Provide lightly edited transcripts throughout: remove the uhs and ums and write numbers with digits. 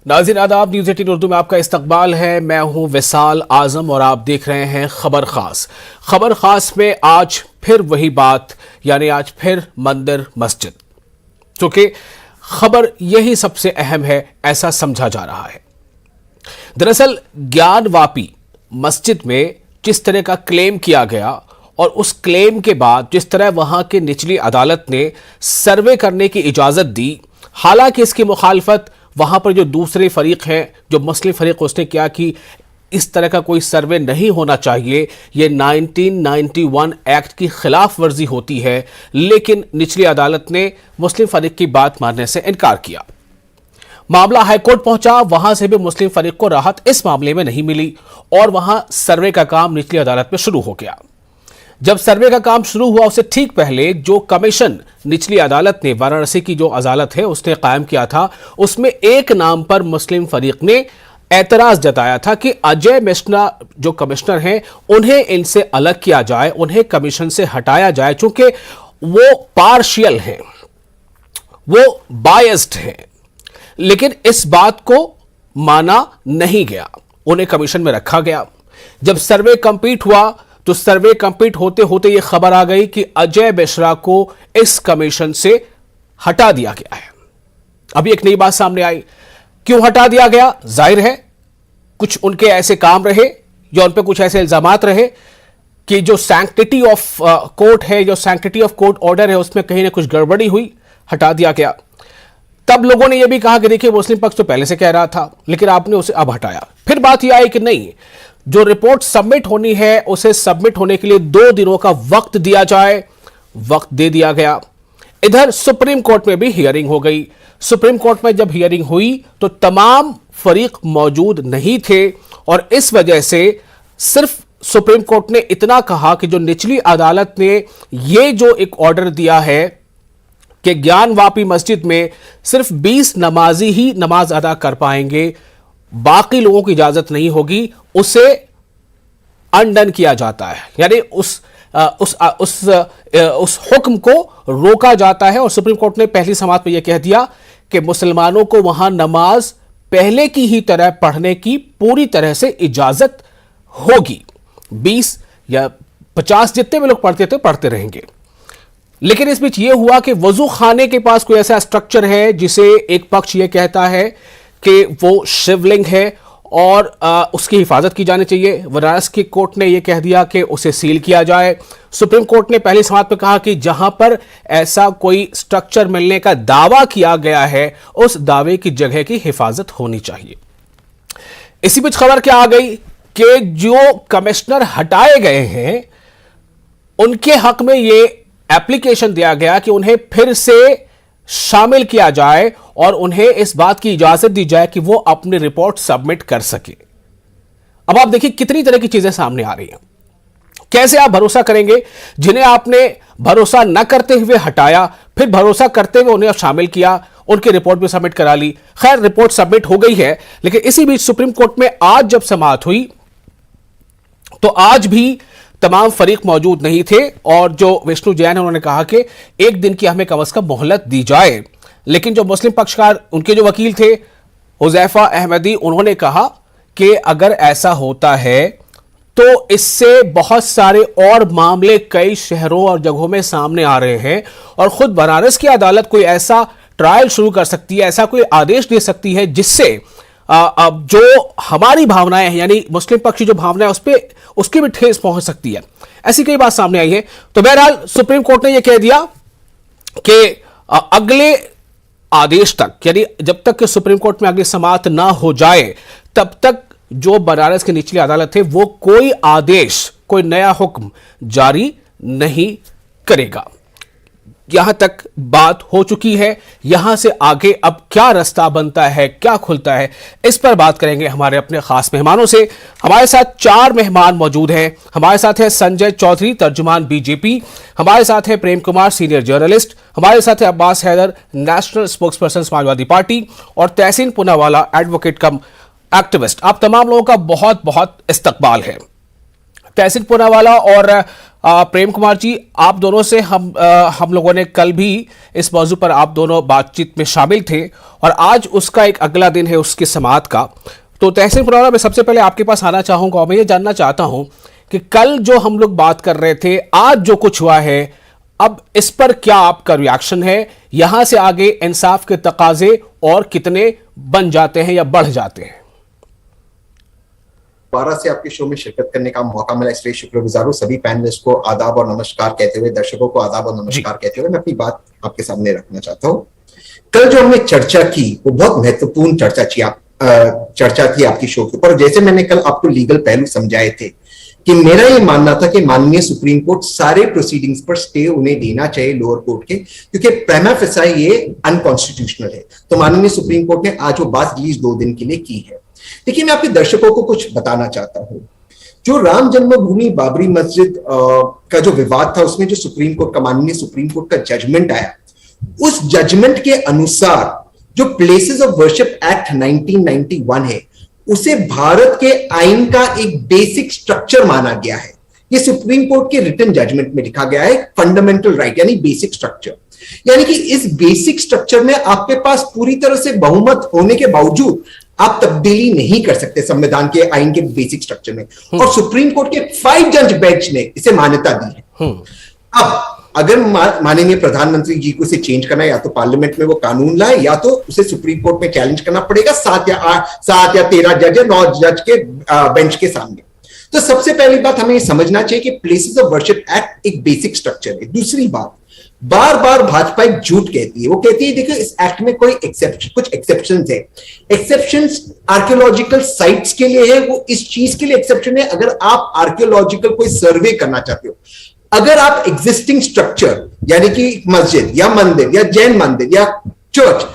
नाज़रीन आदाब, न्यूज़ 18 उर्दू में आपका इस्तकबाल है। मैं हूं विसाल आजम और आप देख रहे हैं खबर खास। खबर खास में आज फिर वही बात, यानी आज फिर मंदिर मस्जिद, क्योंकि खबर यही सबसे अहम है ऐसा समझा जा रहा है। दरअसल ज्ञानवापी मस्जिद में जिस तरह का क्लेम किया गया और उस क्लेम के बाद जिस तरह वहां की निचली अदालत ने सर्वे करने की इजाजत दी, हालांकि इसकी मुखालफत वहां पर जो दूसरे फरीक हैं, जो मुस्लिम फरीक, उसने क्या कि इस तरह का कोई सर्वे नहीं होना चाहिए, ये 1991 एक्ट की खिलाफ वर्जी होती है। लेकिन निचली अदालत ने मुस्लिम फरीक की बात मानने से इनकार किया। मामला हाईकोर्ट पहुंचा, वहां से भी मुस्लिम फरीक को राहत इस मामले में नहीं मिली और वहां सर्वे का काम निचली अदालत में शुरू हो गया। जब सर्वे का काम शुरू हुआ उससे ठीक पहले जो कमीशन निचली अदालत ने, वाराणसी की जो अदालत है, उसने कायम किया था, उसमें एक नाम पर मुस्लिम फरीक ने एतराज जताया था कि अजय मिश्रा जो कमिश्नर हैं उन्हें इनसे अलग किया जाए, उन्हें कमीशन से हटाया जाए, चूंकि वो पार्शियल हैं, वो बायस्ड हैं। लेकिन इस बात को माना नहीं गया, उन्हें कमीशन में रखा गया। जब सर्वे कंप्लीट हुआ तो सर्वे कंप्लीट होते होते यह खबर आ गई कि अजय मिश्रा को इस कमीशन से हटा दिया गया है। अभी एक नई बात सामने आई। क्यों हटा दिया गया? जाहिर है कुछ उनके ऐसे काम रहे या उन पर कुछ ऐसे इल्जामात रहे कि जो सैंक्टिटी ऑफ कोर्ट है, जो सैंक्टिटी ऑफ कोर्ट ऑर्डर है, उसमें कहीं ना कुछ गड़बड़ी हुई, हटा दिया गया। तब लोगों ने यह भी कहा कि देखिए मुस्लिम पक्ष तो पहले से कह रहा था, लेकिन आपने उसे अब हटाया। फिर बात यह आई कि नहीं, जो रिपोर्ट सबमिट होनी है उसे सबमिट होने के लिए 2 दिनों का वक्त दिया जाए। वक्त दे दिया गया। इधर सुप्रीम कोर्ट में भी हियरिंग हो गई। सुप्रीम कोर्ट में जब हियरिंग हुई तो तमाम फरीक मौजूद नहीं थे और इस वजह से सिर्फ सुप्रीम कोर्ट ने इतना कहा कि जो निचली अदालत ने यह जो एक ऑर्डर दिया है कि ज्ञानवापी मस्जिद में सिर्फ 20 नमाजी ही नमाज अदा कर पाएंगे, बाकी लोगों की इजाजत नहीं होगी, उसे अनडन किया जाता है, यानी उस हुक्म को रोका जाता है। और सुप्रीम कोर्ट ने पहली समाअत में यह कह दिया कि मुसलमानों को वहां नमाज पहले की ही तरह पढ़ने की पूरी तरह से इजाजत होगी। 20 या 50 जितने भी लोग पढ़ते थे पढ़ते रहेंगे। लेकिन इस बीच यह हुआ कि वजू खाने के पास कोई ऐसा स्ट्रक्चर है जिसे एक पक्ष यह कहता है कि वो शिवलिंग है और उसकी हिफाजत की जानी चाहिए। वाराणसी की कोर्ट ने यह कह दिया कि उसे सील किया जाए। सुप्रीम कोर्ट ने पहली समाअत में कहा कि जहां पर ऐसा कोई स्ट्रक्चर मिलने का दावा किया गया है उस दावे की जगह की हिफाजत होनी चाहिए। इसी बीच खबर क्या आ गई कि जो कमिश्नर हटाए गए हैं उनके हक में यह एप्लीकेशन दिया गया कि उन्हें फिर से शामिल किया जाए और उन्हें इस बात की इजाजत दी जाए कि वो अपनी रिपोर्ट सबमिट कर सके। अब आप देखिए कितनी तरह की चीजें सामने आ रही हैं। कैसे आप भरोसा करेंगे जिन्हें आपने भरोसा न करते हुए हटाया, फिर भरोसा करते हुए उन्हें शामिल किया, उनकी रिपोर्ट भी सबमिट करा ली। खैर, रिपोर्ट सबमिट हो गई है, लेकिन इसी बीच सुप्रीम कोर्ट में आज जब समाअत हुई तो आज भी तमाम फरीक मौजूद नहीं थे और जो विष्णु जैन है उन्होंने कहा कि एक दिन की हमें कम से कम मोहलत दी जाए। लेकिन जो मुस्लिम पक्षकार, उनके जो वकील थे हुजैफा अहमदी, उन्होंने कहा कि अगर ऐसा होता है तो इससे बहुत सारे और मामले कई शहरों और जगहों में सामने आ रहे हैं और खुद बनारस की अदालत कोई ऐसा ट्रायल शुरू कर सकती है, ऐसा कोई आदेश दे सकती है जिससे अब जो हमारी भावनाएं हैं, यानी मुस्लिम पक्ष की जो भावनाएं, उस पर उसकी भी ठेस पहुंच सकती है। ऐसी कई बात सामने आई है। तो बहरहाल सुप्रीम कोर्ट ने यह कह दिया कि अगले आदेश तक, यानी जब तक कि सुप्रीम कोर्ट में अगली समाअत ना हो जाए तब तक जो बनारस की निचली अदालत है वो कोई आदेश, कोई नया हुक्म जारी नहीं करेगा। यहां तक बात हो चुकी है। यहां से आगे अब क्या रास्ता बनता है, क्या खुलता है, इस पर बात करेंगे हमारे अपने खास मेहमानों से। हमारे साथ 4 मेहमान मौजूद हैं। हमारे साथ है संजय चौधरी, तर्जुमान बीजेपी। हमारे साथ है प्रेम कुमार, सीनियर जर्नलिस्ट। हमारे साथ है Abbas Haider, national spokesperson Samajwadi Party, और Tehseen Poonawalla, advocate cum activist. आप तमाम लोगों का बहुत बहुत इस्तकबाल है। तहसीन पूनावाला और प्रेम कुमार जी, आप दोनों से हम लोगों ने कल भी इस मौजू पर आप दोनों बातचीत में शामिल थे और आज उसका एक अगला दिन है उसकी समाअत का। तो तहसीन पुराना, मैं सबसे पहले आपके पास आना चाहूंगा और मैं ये जानना चाहता हूं कि कल जो हम लोग बात कर रहे थे, आज जो कुछ हुआ है, अब इस पर क्या आपका रिएक्शन है? यहां से आगे इंसाफ के तकाजे और कितने बन जाते हैं या बढ़ जाते हैं? दोबारा से आपके शो में शिरकत करने का मौका मिला, इसलिए शुक्रगुजार हूं। सभी पैनलिस्ट को आदाब और नमस्कार कहते हुए, दर्शकों को आदाब और नमस्कार कहते हुए मैं अपनी बात आपके सामने रखना चाहता हूं। कल जो हमने चर्चा की वो बहुत महत्वपूर्ण चर्चा थी आपकी शो के ऊपर। जैसे मैंने कल आपको लीगल पहलू समझाए थे कि मेरा ये मानना था कि माननीय सुप्रीम कोर्ट सारे प्रोसीडिंग्स पर स्टे उन्हें देना चाहिए लोअर कोर्ट के, क्योंकि प्रिमा फेसाई ये अनकॉन्स्टिट्यूशनल है। तो माननीय सुप्रीम कोर्ट ने आज वो बात रिलीज 2 दिन के लिए की है। देखिए, मैं आपके दर्शकों को कुछ बताना चाहता हूं। जो राम जन्मभूमि बाबरी मस्जिद का जो विवाद था, उसमें जो सुप्रीम कोर्ट का माननीय सुप्रीम कोर्ट का जजमेंट आया, उस जजमेंट के अनुसार जो प्लेसेस ऑफ वर्शिप एक्ट 1991 है, उसे भारत के आइन का एक बेसिक स्ट्रक्चर माना गया है। ये सुप्रीम कोर्ट के रिटन जजमेंट में लिखा गया है, फंडामेंटल राइट यानी बेसिक स्ट्रक्चर। यानी कि इस बेसिक स्ट्रक्चर में आपके पास पूरी तरह से बहुमत होने के बावजूद आप तब्दीली नहीं कर सकते संविधान के आइन के बेसिक स्ट्रक्चर में, और सुप्रीम कोर्ट के 5 जज बेंच ने इसे मान्यता दी है। अब अगर माननीय प्रधानमंत्री जी को इसे चेंज करना है, या तो पार्लियामेंट में वो कानून लाए, या तो उसे सुप्रीम कोर्ट में चैलेंज करना पड़ेगा 7 या 13 जज या 9 जज के बेंच के सामने। तो सबसे पहली बात हमें समझना चाहिए कि प्लेसेस ऑफ वर्शिप एक्ट एक बेसिक स्ट्रक्चर है। दूसरी बात, बार बार भाजपा एक झूठ कहती है। वो कहती है देखो इस एक्ट में कोई कुछ एक्सेप्शंस है। एक्सेप्शंस आर्कियोलॉजिकल साइट्स के लिए है, वो इस चीज के लिए एक्सेप्शन है अगर आप आर्कियोलॉजिकल कोई सर्वे करना चाहते हो। अगर आप एग्जिस्टिंग स्ट्रक्चर यानी कि मस्जिद या मंदिर या जैन मंदिर या चर्च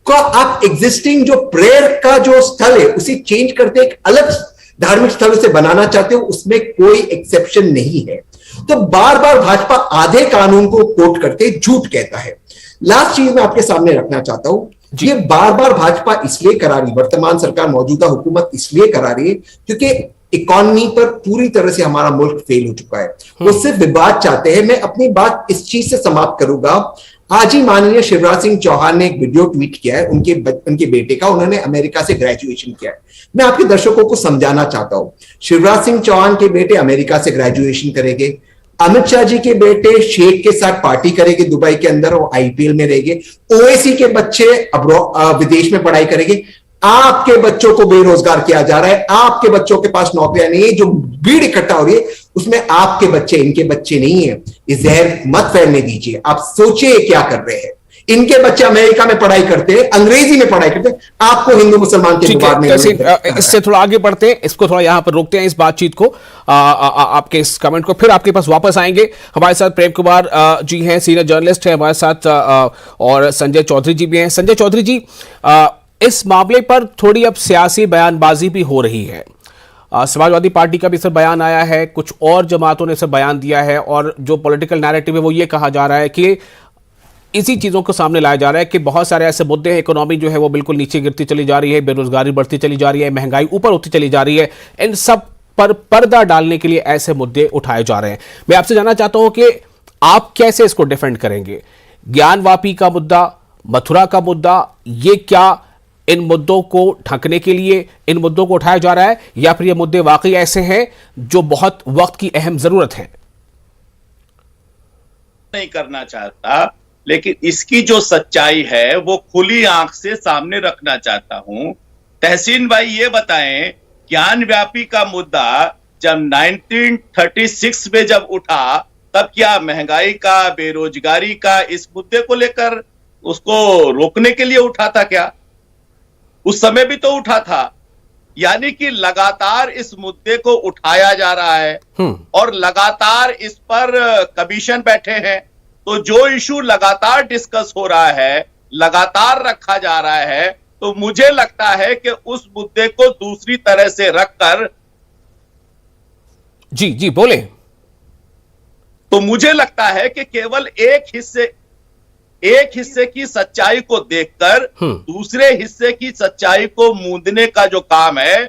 को आप एग्जिस्टिंग जो प्रेयर का जो स्थल है उसे चेंज करते एक अलग धार्मिक स्थल से बनाना चाहते हो, उसमें कोई एक्सेप्शन नहीं है। तो बार बार भाजपा आधे कानून को कोट करते झूठ कहता है। लास्ट चीज मैं आपके सामने रखना चाहता हूं, ये बार बार भाजपा इसलिए करा रही, वर्तमान सरकार मौजूदा हुकूमत इसलिए करा रही है क्योंकि इकोनॉमी पर पूरी तरह से हमारा मुल्क फेल हो चुका है। वो सिर्फ विवाद चाहते हैं। मैं अपनी बात इस चीज से समाप्त करूंगा। आज ही माननीय शिवराज सिंह चौहान ने एक वीडियो ट्वीट किया है उनके बेटे का। उन्होंने अमेरिका से ग्रेजुएशन किया है। मैं आपके दर्शकों को समझाना चाहता हूं, शिवराज सिंह चौहान के बेटे अमेरिका से ग्रेजुएशन करेंगे, अमित शाह जी के बेटे शेख के साथ पार्टी करेंगे दुबई के अंदर और आईपीएल में रहेंगे, ओवैसी के बच्चे विदेश में पढ़ाई करेंगे। आपके बच्चों को बेरोजगार किया जा रहा है, आपके बच्चों के पास नौकरियां नहीं है। जो भीड़ इकट्ठा हो रही है उसमें आपके बच्चे, इनके बच्चे नहीं है। इस जहर मत फैलने दीजिए। आप सोचिए क्या कर रहे हैं। इनके बच्चे अमेरिका में पढ़ाई करते हैं, अंग्रेजी में पढ़ाई करते हैं, आपको हिंदू मुसलमान के विवाद में। इससे थोड़ा आगे बढ़ते हैं, इसको थोड़ा यहां पर रोकते हैं, इस बातचीत को, आपके इस कमेंट को, फिर आपके पास वापस आएंगे। हमारे साथ प्रेम कुमार जी हैं, सीनियर जर्नलिस्ट हैं हमारे साथ, और संजय चौधरी जी भी हैं। संजय चौधरी जी, इस मामले पर थोड़ी अब सियासी बयानबाजी भी हो रही है। समाजवादी पार्टी का भी सर बयान आया है, कुछ और जमातों ने सर बयान दिया है, और जो पॉलिटिकल नैरेटिव है वो ये कहा जा रहा है कि इसी चीज़ों को सामने लाया जा रहा है कि बहुत सारे ऐसे मुद्दे हैं, इकोनॉमी जो है वो बिल्कुल नीचे गिरती चली जा रही है, बेरोजगारी बढ़ती चली जा रही है, महंगाई ऊपर होती चली जा रही है। इन सब पर पर्दा डालने के लिए ऐसे मुद्दे उठाए जा रहे हैं। मैं आपसे जानना चाहता हूं कि आप कैसे इसको डिफेंड करेंगे? ज्ञानवापी का मुद्दा, मथुरा का मुद्दा, ये क्या इन मुद्दों को ढकने के लिए इन मुद्दों को उठाया जा रहा है, या फिर ये मुद्दे वाकई ऐसे हैं जो बहुत वक्त की अहम जरूरत है? नहीं करना चाहता, लेकिन इसकी जो सच्चाई है वो खुली आंख से सामने रखना चाहता हूं। तहसीन भाई ये बताएं, ज्ञानव्यापी का मुद्दा जब 1936 में जब उठा, तब क्या महंगाई का, बेरोजगारी का, इस मुद्दे को लेकर उसको रोकने के लिए उठा था क्या? उस समय भी तो उठा था। यानी कि लगातार इस मुद्दे को उठाया जा रहा है और लगातार इस पर कमीशन बैठे हैं। तो जो इशू लगातार डिस्कस हो रहा है, लगातार रखा जा रहा है, तो मुझे लगता है कि उस मुद्दे को दूसरी तरह से रखकर, जी बोले, तो मुझे लगता है कि केवल एक हिस्से की सच्चाई को देखकर दूसरे हिस्से की सच्चाई को मूंदने का जो काम है,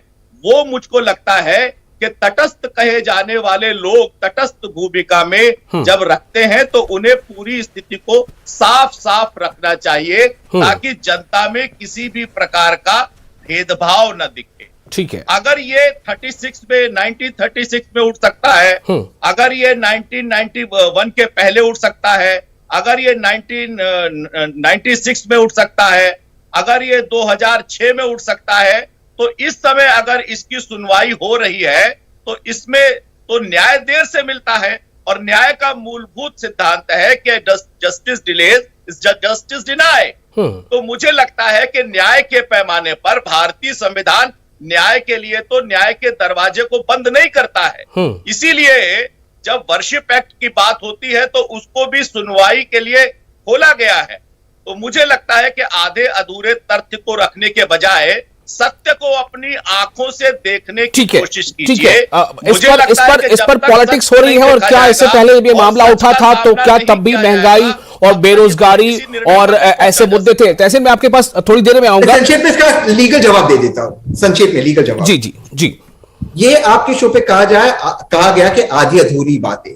वो मुझको लगता है कि तटस्थ कहे जाने वाले लोग तटस्थ भूमिका में जब रखते हैं तो उन्हें पूरी स्थिति को साफ साफ रखना चाहिए ताकि जनता में किसी भी प्रकार का भेदभाव न दिखे। ठीक है, अगर ये 1936 में उठ सकता है, अगर ये 1991 के पहले उठ सकता है, अगर ये 1996 में उठ सकता है, अगर ये 2006 में उठ सकता है, तो इस समय अगर इसकी सुनवाई हो रही है तो इसमें तो न्याय देर से मिलता है और न्याय का मूलभूत सिद्धांत है कि justice delays is justice deny. तो मुझे लगता है कि न्याय के पैमाने पर भारतीय संविधान न्याय के लिए तो न्याय के दरवाजे को बंद नहीं करता है। इसीलिए जब वर्शिप एक्ट की बात होती है तो उसको भी सुनवाई के लिए खोला गया है। तो मुझे लगता है कि आधे अधूरे तथ्य को रखने के बजाय सत्य को अपनी आंखों से देखने की कोशिश कीजिए। इस पर पॉलिटिक्स हो रही है और क्या इससे पहले ये मामला उठा था तो क्या तब भी महंगाई और बेरोजगारी और ऐसे मुद्दे थे? तो ऐसे मैं आपके पास थोड़ी देर में आऊंगा। संक्षेप में इसका लीगल जवाब दे देता हूं, संक्षेप में लीगल जवाब। जी जी जी। ये आपके शो पे कहा गया कि आधी अधूरी बातें।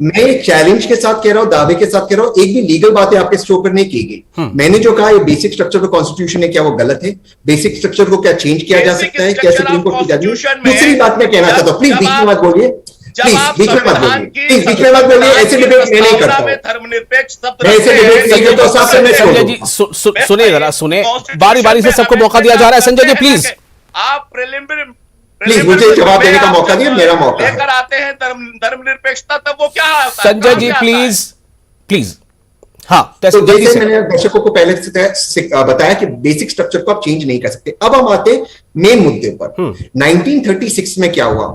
मैं चैलेंज के साथ कह रहा हूं, दावे के साथ कह रहा हूं, एक भी लीगल बातें आपके शो पर नहीं की गई। मैंने जो कहा ये बेसिक स्ट्रक्चर ऑफ कॉन्स्टिट्यूशन है, क्या वो गलत है? बेसिक स्ट्रक्चर को क्या चेंज किया जा सकता है? क्या सुप्रीम कोर्ट की जजमेंट? दूसरी बात मैं कहना चाहता हूं, प्लीज बीच में मत बोलिए, प्लीज बीच में मत बोलिए, प्लीज बीच में मत बोलिए। ऐसे डिबेट मैं नहीं करता, धर्मनिरपेक्ष ऐसे डिबेट नहीं करता। संजय जी सुने जरा, सुने, बारी बारी से सबको मौका दिया जा रहा है। संजय जी प्लीज, आप प्लीज मुझे जवाब देने का मौका दिए, मेरा मौका है। लेकर आते हैं धर्मनिरपेक्षता, तब वो क्या आता है? Sanjay ji please please. हाँ, तो जैसे मैंने दर्शकों को पहले से बताया कि बेसिक स्ट्रक्चर को आप चेंज नहीं कर सकते। अब हम आते मेन मुद्दे पर। 1936 में क्या हुआ,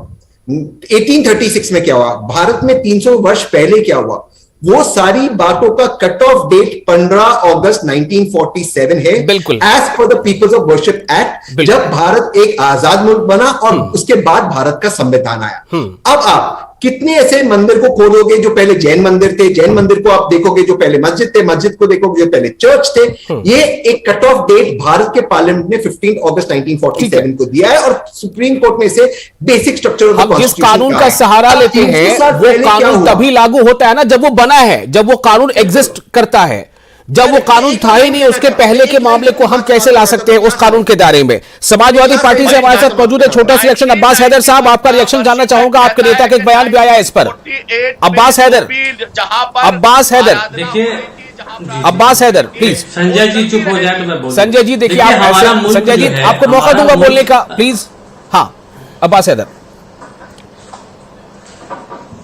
1836 में क्या हुआ, भारत में 300 वर्ष पहले क्या हुआ, वो सारी बातों का कट ऑफ डेट 15 अगस्त 1947 है। बिल्कुल, as per the peoples of worship act, जब भारत एक आजाद मुल्क बना और उसके बाद भारत का संविधान आया। अब आप कितने ऐसे मंदिर को खोलोगे जो पहले जैन मंदिर थे, जैन मंदिर को आप देखोगे जो पहले मस्जिद थे, मस्जिद को देखोगे जो पहले चर्च थे। ये एक कट ऑफ डेट भारत के पार्लियामेंट ने 15 अगस्त 1947 को दिया है और सुप्रीम कोर्ट ने इसे basic structure of the constitution, जिस कानून का सहारा लेते हैं वो कानून तभी लागू होता है ना जब वो बना है, जब वो कानून एग्जिस्ट करता है। जब वो कानून था ही नहीं, उसके पहले के मामले को हम कैसे ला सकते हैं उस कानून के दायरे में? समाजवादी पार्टी से हमारे साथ मौजूद है छोटा सा रिएक्शन अब्बास हैदर साहब, आपका रिएक्शन जानना चाहूंगा। आपके नेता का एक बयान भी आया है इस पर। अब्बास हैदर, देखिए, अब्बास हैदर प्लीज। संजय जी चुप हो जाए तो मैं बोलूं। संजय जी देखिए, आप संजय जी आपको मौका दूंगा बोलने का, प्लीज। हाँ अब्बास हैदर।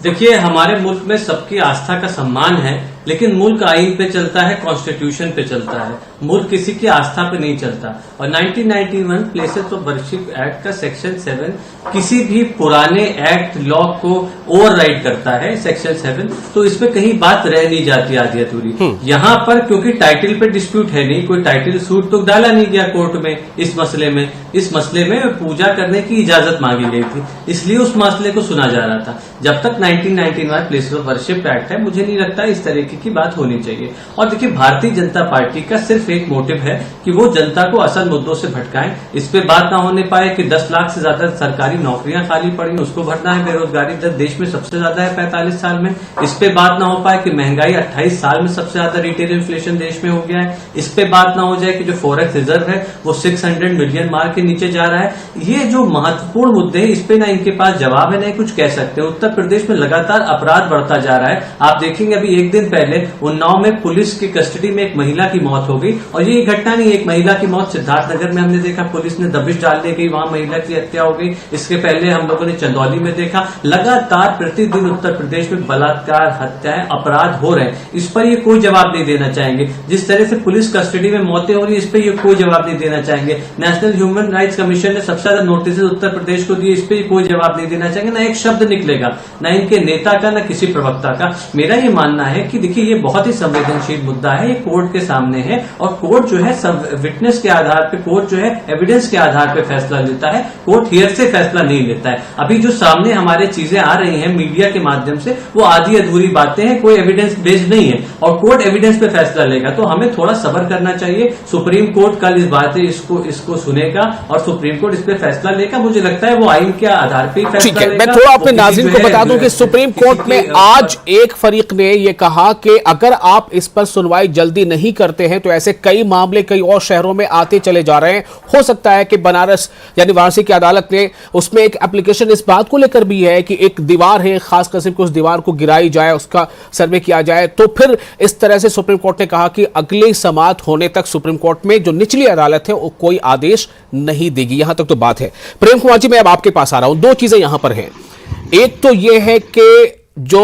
देखिए, हमारे मुल्क में सबकी आस्था का सम्मान है, लेकिन मुल्क आईन पे चलता है, कॉन्स्टिट्यूशन पे चलता है, मुल्क किसी की आस्था पे नहीं चलता। और 1991 प्लेसेस ऑफ वर्शिप एक्ट का सेक्शन 7 किसी भी पुराने एक्ट लॉ को ओवरराइड करता है, सेक्शन 7। तो इसमें कहीं बात रह नहीं जाती आधी अधूरी। यहाँ पर क्योंकि टाइटल पे डिस्प्यूट है नहीं, कोई टाइटल सूट तो डाला नहीं गया कोर्ट में इस मसले में। इस मसले में पूजा करने की इजाजत मांगी गई थी, इसलिए उस मसले को सुना जा रहा था। जब तक 1991 प्लेसेस ऑफ वर्शिप एक्ट है, मुझे नहीं लगता इस तरह की बात होनी चाहिए। और देखिए, भारतीय जनता पार्टी का सिर्फ एक मोटिव है कि वो जनता को असल मुद्दों से भटकाएं। इस पे बात ना होने पाए कि 10 लाख से ज्यादा सरकारी नौकरियां खाली पड़ी, उसको भरना है। बेरोजगारी दर देश में सबसे ज्यादा है 45 साल में। इस पे बात ना हो पाए कि महंगाई 28 साल में सबसे ज्यादा रिटेल इन्फ्लेशन देश में हो गया है। इस पे बात ना हो जाए कि जो फॉरेक्स रिजर्व है वो 600 मिलियन मार्क के नीचे जा रहा है। ये जो महत्वपूर्ण मुद्दे हैं, इस पे ना इनके पास जवाब है, ना कुछ कह सकते। उत्तर प्रदेश में लगातार अपराध बढ़ता जा रहा है। आप देखेंगे, अभी एक दिन पहले उन्नाव में पुलिस की कस्टडी में एक महिला की मौत हो गई। और ये घटना नहीं, एक महिला की मौत सिद्धार्थनगर में हमने देखा, पुलिस ने दबिश डालने गई, वहां महिला की हत्या हो गई। इसके पहले हम लोगों ने चंदौली में देखा। लगातार प्रतिदिन उत्तर प्रदेश में बलात्कार, हत्याएं, अपराध हो रहे हैं। इस पर ये कोई जवाब नहीं देना चाहेंगे। जिस तरह से पुलिस कस्टडी में मौतें हो रही है, इस पर ये कोई जवाब नहीं देना चाहेंगे। नेशनल ह्यूमन राइट्स कमीशन ने सबसे ज्यादा नोटिस उत्तर प्रदेश को दिए, इस पर कोई जवाब नहीं देना चाहेंगे। ना एक शब्द निकलेगा, ना इनके के नेता का, न किसी प्रवक्ता का। मेरा ये मानना है कि देखिए ये बहुत ही संवेदनशील मुद्दा है, ये कोर्ट के सामने है और कोर्ट जो है सब विटनेस के आधार पे, कोर्ट जो है एविडेंस के आधार पे फैसला लेता है, कोर्ट हियर से फैसला नहीं लेता है। अभी जो सामने हमारे चीजें आ रही हैं मीडिया के माध्यम से, वो आधी अधूरी बातें हैं, कोई एविडेंस बेस्ड नहीं है और कोर्ट एविडेंस पे फैसला लेगा। तो हमें थोड़ा सब्र करना चाहिए। सुप्रीम कोर्ट कल इस बातें इसको सुनेगा और सुप्रीम कोर्ट इस पे फैसला लेगा। मुझे लगता है वो आइन के आधार पर ही फैसला लेगा। मैं थोड़ा अपने नाज़रीन को बता दूं कि सुप्रीम कोर्ट में आज एक फरीक ने यह कहा कि अगर आप इस पर सुनवाई जल्दी नहीं करते हैं तो ऐसे कई मामले कई और शहरों में आते चले जा रहे हैं। हो सकता है कि बनारस यानी वाराणसी की अदालत ने उसमें एक एप्लीकेशन इस बात को लेकर भी है कि एक दीवार है, खास किस्म की उस दीवार को गिराई जाए, उसका सर्वे किया जाए। तो फिर इस तरह से सुप्रीम कोर्ट ने कहा कि अगली समाअत होने तक सुप्रीम कोर्ट में जो निचली अदालत है वो कोई आदेश नहीं देगी। यहां तक तो बात है। प्रेम कुमार जी, मैं अब आपके पास आ रहा हूं। दो चीजें यहां पर हैं। एक तो यह है कि जो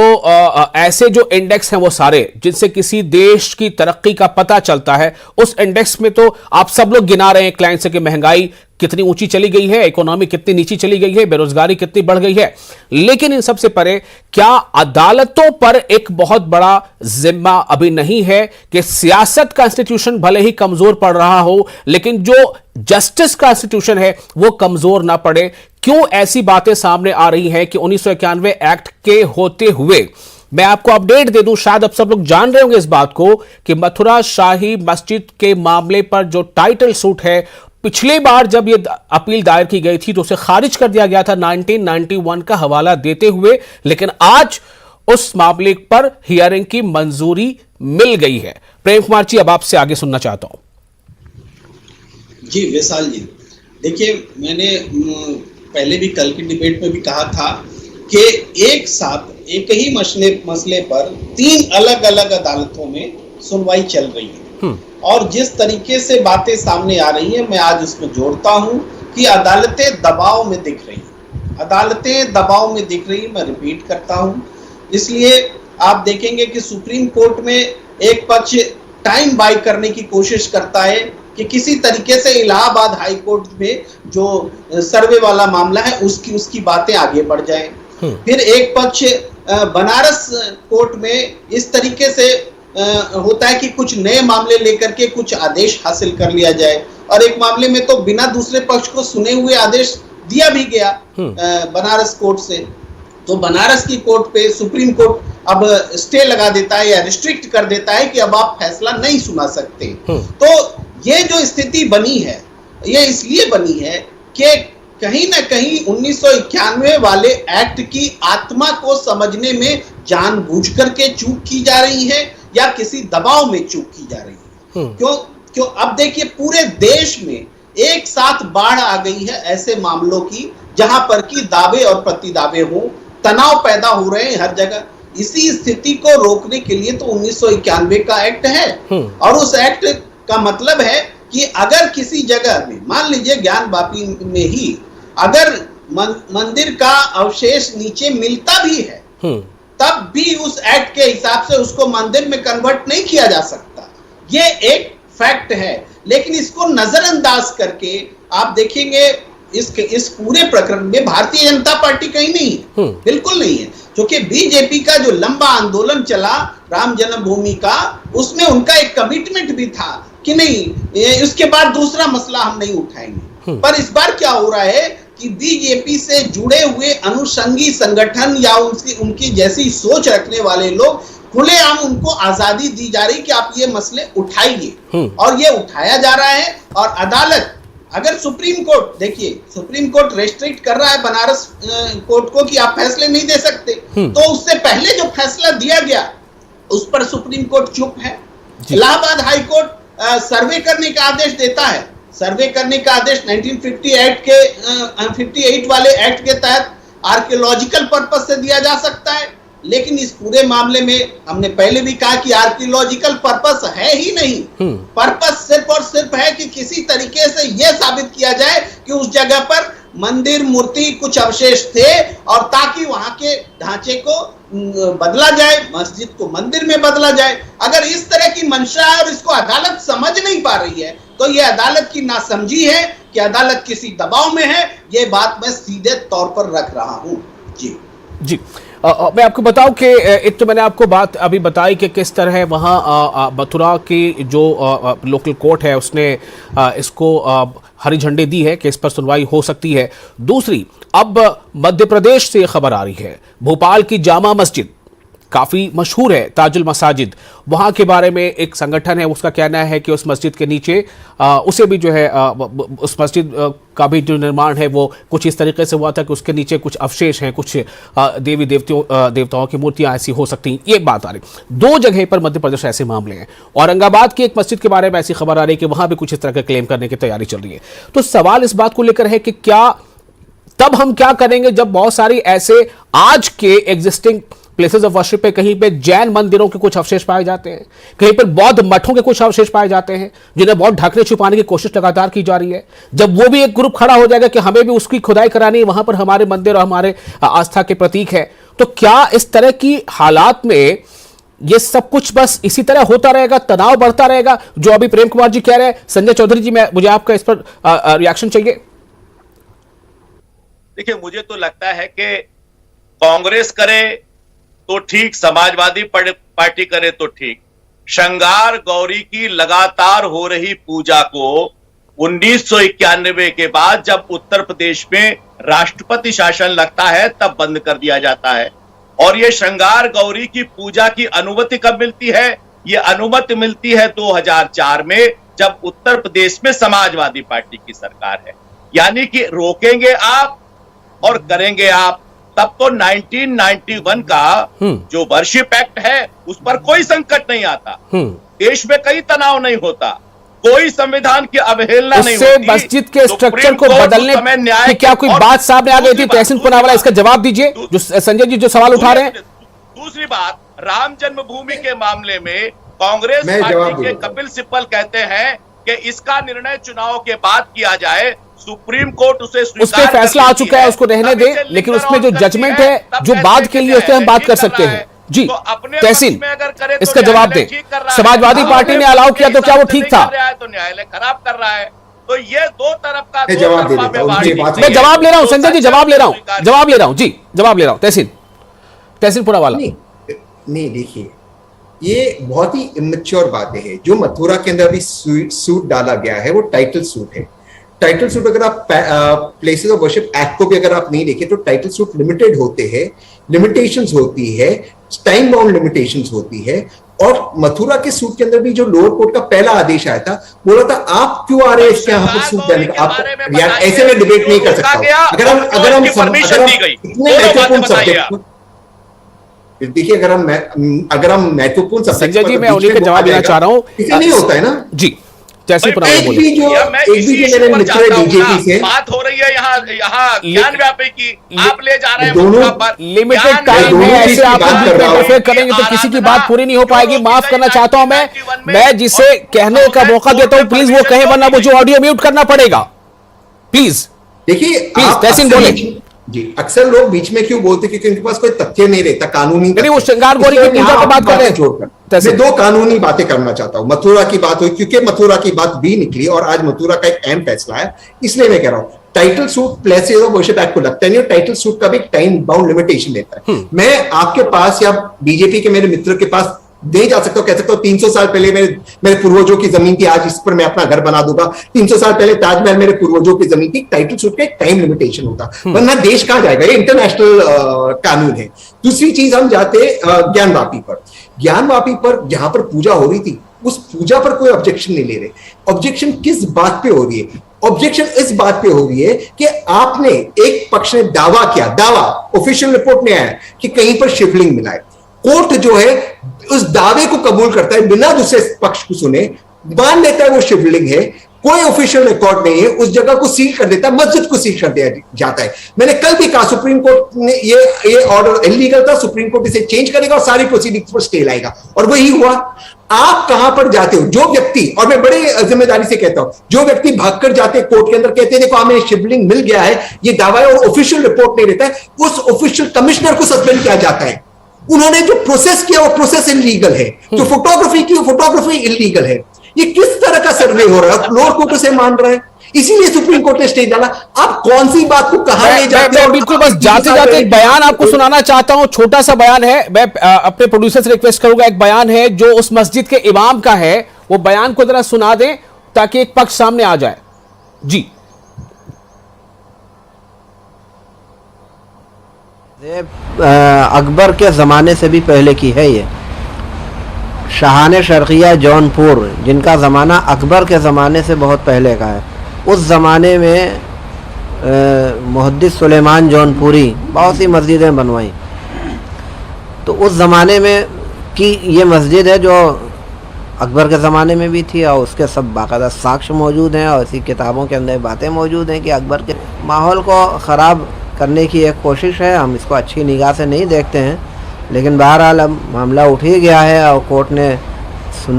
ऐसे जो इंडेक्स हैं वो सारे जिनसे किसी देश की तरक्की का पता चलता है, उस इंडेक्स में तो आप सब लोग गिना रहे हैं क्लाइंट से कि महंगाई कितनी ऊंची चली गई है, इकोनॉमी कितनी नीची चली गई है, बेरोजगारी कितनी बढ़ गई है। लेकिन इन सबसे परे क्या अदालतों पर एक बहुत बड़ा जिम्मा अभी नहीं है कि सियासत का इंस्टीट्यूशन भले ही कमजोर पड़ रहा हो लेकिन जो जस्टिस का इंस्टीट्यूशन है वो कमजोर ना पड़े? क्यों ऐसी बातें सामने आ रही हैं कि 1991 एक्ट के होते हुए, मैं आपको अपडेट दे दूं, शायद अब सब लोग जान रहे होंगे इस बात को कि मथुरा शाही मस्जिद के मामले पर जो टाइटल सूट है, पिछली बार जब यह अपील दायर की गई थी तो उसे खारिज कर दिया गया था 1991 का हवाला देते हुए, लेकिन आज उस मामले पर हियरिंग की मंजूरी मिल गई है। प्रेम कुमार जी, अब आपसे आगे सुनना चाहता हूं। जी विशाल जी, देखिए मैंने पहले भी कल की डिबेट में भी कहा था कि एक साथ एक ही मसले पर 3 अलग अलग अदालतों में सुनवाई चल रही है और जिस तरीके से बातें सामने आ रही हैं, मैं आज उसमें जोड़ता हूं कि अदालतें दबाव में दिख रही हैं, अदालतें दबाव में दिख रही, मैं रिपीट करता हूं। इसलिए आप देखेंगे कि सुप्रीम कोर्ट में एक पक्ष टाइम बाय करने की कोशिश करता है कि किसी तरीके से इलाहाबाद हाई कोर्ट में जो सर्वे वाला मामला है उसकी बातें आगे बढ़ जाएं। फिर एक पक्ष बनारस कोर्ट में इस तरीके से होता है कि कुछ नए मामले लेकर के कुछ आदेश हासिल कर लिया जाए और एक मामले में तो बिना दूसरे पक्ष को सुने हुए आदेश दिया भी गया बनारस कोर्ट से। तो बनारस की कोर्ट पे सुप्रीम कोर्ट अब स्टे लगा देता है या रिस्ट्रिक्ट कर देता है कि अब आप फैसला नहीं सुना सकते। तो ये जो स्थिति बनी है ये इसलिए बनी है कि कहीं ना कहीं 1991 वाले एक्ट की आत्मा को समझने में जानबूझकर के चूक की जा रही है या किसी दबाव में चूक की जा रही है। क्यों अब देखिए पूरे देश में एक साथ बाढ़ आ गई है ऐसे मामलों की जहां पर कि दावे और प्रतिदावे हो, तनाव पैदा हो रहे हैं हर जगह। इसी स्थिति को रोकने के लिए तो 1991 का एक्ट है और उस एक्ट का मतलब है कि अगर किसी जगह में मान लीजिए ज्ञान वापी में ही अगर मंदिर का अवशेष नीचे मिलता भी है तब भी उस एक्ट के हिसाब से उसको मंदिर में कन्वर्ट नहीं किया जा सकता। ये एक फैक्ट है, लेकिन इसको नजरअंदाज करके आप देखेंगे इस पूरे प्रकरण में भारतीय जनता पार्टी कहीं नहीं है, बिल्कुल नहीं है। क्योंकि बीजेपी का जो लंबा आंदोलन चला राम जन्मभूमि का, उसमें उनका एक कमिटमेंट भी था कि नहीं उसके बाद दूसरा मसला हम नहीं उठाएंगे। पर इस बार क्या हो रहा है कि बीजेपी से जुड़े हुए अनुषंगी संगठन या उनकी जैसी सोच रखने वाले लोग खुलेआम उनको आजादी दी जा रही कि आप ये मसले उठाइए और ये उठाया जा रहा है। और अदालत अगर सुप्रीम कोर्ट, देखिए सुप्रीम कोर्ट रेस्ट्रिक्ट कर रहा है बनारस कोर्ट को कि आप फैसले नहीं दे सकते, तो उससे पहले जो फैसला दिया गया उस पर सुप्रीम कोर्ट चुप है। इलाहाबाद हाई कोर्ट सर्वे करने का आदेश देता है, सर्वे करने का आदेश 1958 वाले एक्ट के तहत आर्कियोलॉजिकल पर्पस से दिया जा सकता है, लेकिन इस पूरे मामले में हमने पहले भी कहा कि आर्कियोलॉजिकल पर्पस है ही नहीं। पर्पस सिर्फ और सिर्फ है कि किसी तरीके से यह साबित किया जाए कि उस जगह पर मंदिर मूर्ति कुछ अवशेष थे और ताकि वहां के ढांचे को बदला जाए, मस्जिद को मंदिर में बदला जाए। अगर इस तरह की मंशा है और इसको अदालत समझ नहीं पा रही है तो यह अदालत की नासमझी है कि अदालत किसी दबाव में है। यह बात मैं सीधे तौर पर रख रहा हूं। जी मैं आपको बताऊं कि एक तो मैंने आपको बात अभी बताई कि किस तरह वहाँ मथुरा की जो लोकल कोर्ट है उसने इसको हरी झंडी दी है कि इस पर सुनवाई हो सकती है। दूसरी, अब मध्य प्रदेश से खबर आ रही है, भोपाल की जामा मस्जिद काफी मशहूर है, ताजुल मसाजिद, वहां के बारे में एक संगठन है, उसका कहना है कि उस मस्जिद के नीचे उसे भी जो है उस मस्जिद का भी जो निर्माण है वो कुछ इस तरीके से हुआ था कि उसके नीचे कुछ अवशेष हैं, कुछ देवी देवताओं की मूर्तियां ऐसी हो सकती हैं, ये बात आ रही। दो जगह पर मध्य प्रदेश ऐसे मामले हैं। औरंगाबाद की एक मस्जिद के बारे में ऐसी खबर आ रही है कि वहां भी कुछ इस तरह का क्लेम करने की तैयारी चल रही है। तो सवाल इस बात को लेकर है कि क्या तब हम क्या करेंगे जब बहुत सारी ऐसे आज के एग्जिस्टिंग प्लेसेस ऑफ वर्शिप पे कहीं पे जैन मंदिरों के कुछ अवशेष पाए जाते हैं, कहीं पर बौद्ध मठों के कुछ अवशेष पाए जाते हैं जिन्हें बहुत ढकने छुपाने की कोशिश लगातार की जा रही है। जब वो भी एक ग्रुप खड़ा हो जाएगा कि हमें भी उसकी खुदाई करानी है, वहां पर हमारे मंदिर और हमारे आस्था के प्रतीक है, तो क्या इस तरह की हालात में ये सब कुछ बस इसी तरह होता रहेगा, तनाव बढ़ता रहेगा जो अभी प्रेम कुमार जी कह रहे हैं? संजय चौधरी जी, मुझे आपका इस पर रिएक्शन चाहिए। देखिए, मुझे तो लगता है कि कांग्रेस करे तो ठीक, समाजवादी पार्टी करे तो ठीक। श्रृंगार गौरी की लगातार हो रही पूजा को 1991 के बाद जब उत्तर प्रदेश में राष्ट्रपति शासन लगता है तब बंद कर दिया जाता है। और ये श्रृंगार गौरी की पूजा की अनुमति कब मिलती है? ये अनुमति मिलती है 2004 में, जब उत्तर प्रदेश में समाजवादी पार्टी की सरकार है। यानी कि रोकेंगे आप और करेंगे आप। तब तो 1991 का जो वर्शिप एक्ट है उस पर कोई संकट नहीं आता, देश में कई तनाव नहीं होता, कोई संविधान की अवहेलना नहीं होती। मस्जिद के स्ट्रक्चर को बदलने की क्या कोई बात सामने आ गई थी? तहसीन पुनावाला, इसका जवाब दीजिए जो संजय जी जो सवाल उठा रहे हैं। दूसरी बात, राम जन्मभूमि के मामले में कांग्रेस पार्टी के कपिल सिब्बल कहते हैं कि इसका निर्णय चुनाव के बाद किया जाए, सुप्रीम कोर्ट उस पर फैसला आ चुका है, उसको रहने दे, लेकिन उसमें जो जजमेंट है जो बाद के लिए उससे हम बात कर सकते हैं। जी तहसीन, इसका जवाब दे। समाजवादी पार्टी ने अलाउ किया तो क्या वो ठीक था? तो न्यायालय खराब कर रहा है। तो ये दो तरफ का मैं जवाब ले रहा हूं संजय जी, जवाब ले रहा हूं जी, जवाब ले रहा हूं। तहसीन पुनावाला। नहीं, देखिए, ये बहुत ही इमेच्योर बातें हैं। जो मथुरा के अंदर अभी सूट डाला गया है वो टाइटल सूट है। टाइटल सूट अगर आप प्लेसेस ऑफ वर्शिप एक्ट को भी अगर आप नहीं देखें तो टाइटल सूट लिमिटेड होते हैं, लिमिटेशंस होती है, टाइम बाउंड लिमिटेशंस होती है। और मथुरा के सूट के अंदर भी जो लोअर कोर्ट का पहला आदेश आया था, बोला था आप क्यों आ रहे हैं इसके यहाँ पर सूट देने का? आप यार ऐसे में डिबेट नहीं कर सकता। अगर हम इतने महत्वपूर्ण सब्जेक्ट, देखिए, अगर हम महत्वपूर्ण सब्जेक्ट, संजय जी मैं उन्हीं का जवाब देना चाह रहा हूँ। इसे नहीं होता है ना जी, जैसे बात हो रही है यहाँ ज्ञान व्यापी की, आप ले जा रहे हैं दोनों लिमिटेड टाइम में, ऐसे आप इंटरफेयर करेंगे तो किसी की बात पूरी नहीं हो पाएगी। माफ करना चाहता हूं मैं जिसे कहने का मौका देता हूं प्लीज वो कहे, वरना मुझे ऑडियो म्यूट करना पड़ेगा। प्लीज देखिए, तहसीन बोले जी। अक्सर लोग बीच में क्यों बोलते, क्योंकि उनके पास कोई तथ्य नहीं रहता, कानूनी नहीं। वो श्रृंगार गौरी की पूजा की बात कर रहे हैं, छोड़कर मैं दो कानूनी बातें करना चाहता हूं। मथुरा की बात हुई क्योंकि मथुरा की बात भी निकली और आज मथुरा का एक अहम फैसला है, इसलिए मैं कह रहा हूं title suit places of worship act को लगता नहीं, टाइटल सूट का भी एक टाइम बाउंड लिमिटेशन देता है। मैं आपके पास या बीजेपी के मेरे मित्र के पास नहीं जा सकता, कह सकता हूं 300 साल पहले मेरे पूर्वजों की जमीन थी, आज इस पर मैं अपना घर बना दूंगा। 300 साल पहले ताजमहल मेरे पूर्वजों की जमीन थी। टाइटल सूट का एक टाइम लिमिटेशन होता, वरना देश कहां जाएगा? ये इंटरनेशनल कानून है। दूसरी चीज, हम जाते ज्ञानवापी पर जहां पर पूजा हो रही थी, उस पूजा पर कोई ऑब्जेक्शन नहीं ले रहे। ऑब्जेक्शन किस बात पे हो रही है? ऑब्जेक्शन इस बात पे हो रही है कि आपने, एक पक्ष ने दावा किया, ऑफिशियल रिपोर्ट में आया कि कहीं पर शिवलिंग मिला है। कोर्ट जो है उस दावे को कबूल करता है बिना दूसरे पक्ष को सुने, मान लेता है वो शिवलिंग है, कोई ऑफिशियल रिकॉर्ड नहीं है, उस जगह को सील कर देता है, मस्जिद को सील कर दिया जाता है। मैंने कल भी कहा सुप्रीम कोर्ट ने ये ऑर्डर इलीगल था, सुप्रीम कोर्ट इसे चेंज करेगा और सारी प्रोसीडिंग्स पर स्टे लाएगा, और वही हुआ। आप कहां पर जाते हो? जो व्यक्ति, और मैं बड़े जिम्मेदारी से कहता हूं, जो व्यक्ति भागकर जाते कोर्ट के अंदर, कहते हैं देखो हमें शिवलिंग मिल गया है, ये दावा है, और ऑफिशियल रिपोर्ट नहीं रहता है, उस ऑफिशियल कमिश्नर को सस्पेंड किया जाता है। उन्होंने जो प्रोसेस किया वो प्रोसेस इलीगल है, जो फोटोग्राफी की वो फोटोग्राफी इलीगल है। ये किस तरह का सर्वे हो रहा है? लोअर कोर्ट से मान रहा है। इसीलिए सुप्रीम कोर्ट ने स्टे डाला। आप कौन सी बात को कहा ले जाते मैं बिल्कुल बस जाते जाते एक बयान आपको सुनाना चाहता हूं, छोटा सा बयान है। मैं अपने प्रोड्यूसर से रिक्वेस्ट करूंगा, एक बयान है जो उस मस्जिद के इमाम का है, वो बयान को जरा सुना दें ताकि एक पक्ष सामने आ जाए। जी अकबर के ज़माने से भी पहले की है ये। शाहान शर्क़िया जौनपुर, जिनका ज़माना अकबर के ज़माने से बहुत पहले का है, उस ज़माने में मुहद्दिस सुलेमान जौनपुरी बहुत सी मस्जिदें बनवाई। तो उस ज़माने में की ये मस्जिद है जो अकबर के ज़माने में भी थी, और उसके सब बाकायदा साक्ष्य मौजूद हैं और इसी किताबों के अंदर बातें मौजूद हैं कि अकबर के माहौल को ख़राब करने की एक कोशिश है। हम इसको अच्छी निगाह से नहीं देखते हैं, लेकिन बहरहाल अब मामला उठ ही गया है और कोर्ट ने सुन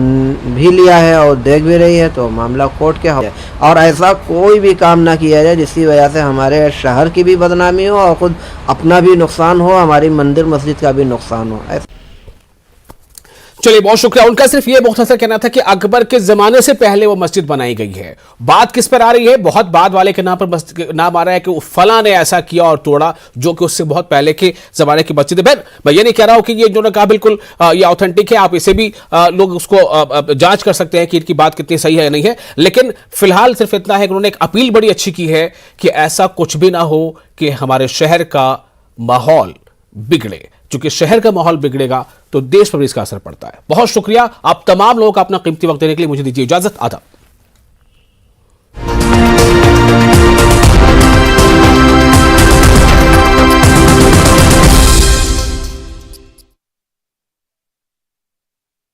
भी लिया है और देख भी रही है, तो मामला कोर्ट के है। और ऐसा कोई भी काम ना किया जाए जिसकी वजह से हमारे शहर की भी बदनामी हो और ख़ुद अपना भी नुकसान हो, हमारी मंदिर मस्जिद का भी नुकसान हो। चलिए, बहुत शुक्रिया। उनका सिर्फ ये मुख्तसर कहना था कि अकबर के जमाने से पहले वो मस्जिद बनाई गई है। बात किस पर आ रही है? बहुत बाद वाले के नाम पर नाम आ रहा है कि फला ने ऐसा किया और तोड़ा, जो कि उससे बहुत पहले के जमाने की मस्जिद है। मैं ये नहीं कह रहा हूं कि ये जो कहा बिल्कुल ये ऑथेंटिक है, आप इसे भी लोग उसको जांच कर सकते हैं कि इनकी बात कितनी सही है या नहीं है। लेकिन फिलहाल सिर्फ इतना है कि उन्होंने एक अपील बड़ी अच्छी की है कि ऐसा कुछ भी ना हो कि हमारे शहर का माहौल बिगड़े, क्योंकि शहर का माहौल बिगड़ेगा तो देश पर भी इसका असर पड़ता है। बहुत शुक्रिया आप तमाम लोगों का अपना कीमती वक्त देने के लिए। मुझे दीजिए इजाजत। आदाब।